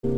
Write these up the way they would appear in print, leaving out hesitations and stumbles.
En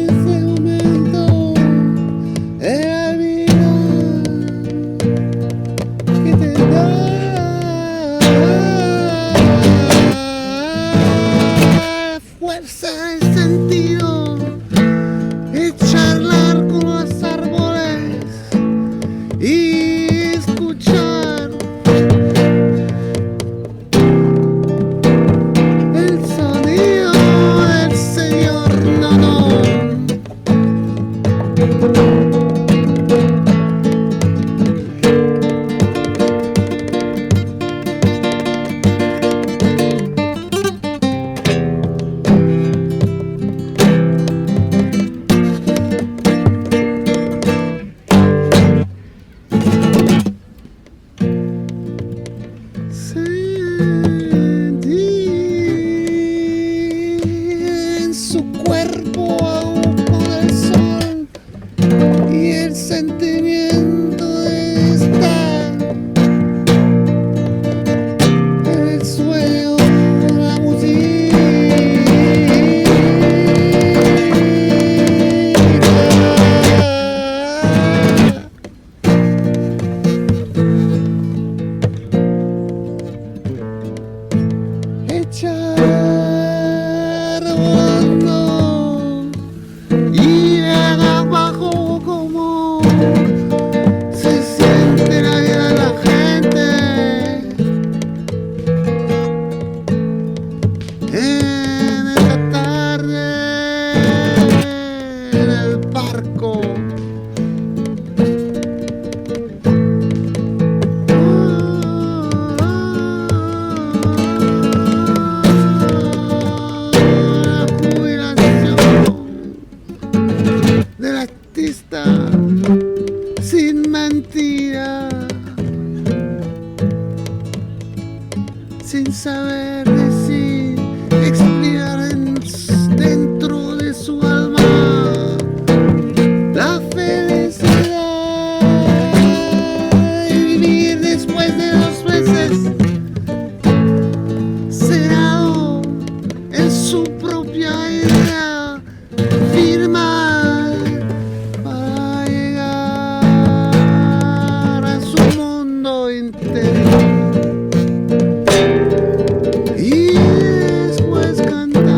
este momento de la vida que te da fuerza y sentido de charlar con los árboles y escuchar el sonido del señor Nono. En su cuerpo aún con el sol y el sentimiento de estar en el sueño, la música. Echar volando y ver abajo como se siente la vida de la gente en esta tarde en el barco. Del artista sin mentira, sin saber decir, explicar dentro de su alma la felicidad y vivir después de 2 veces cenado en su propia idea, firmar para llegar a su mundo interior y después cantar.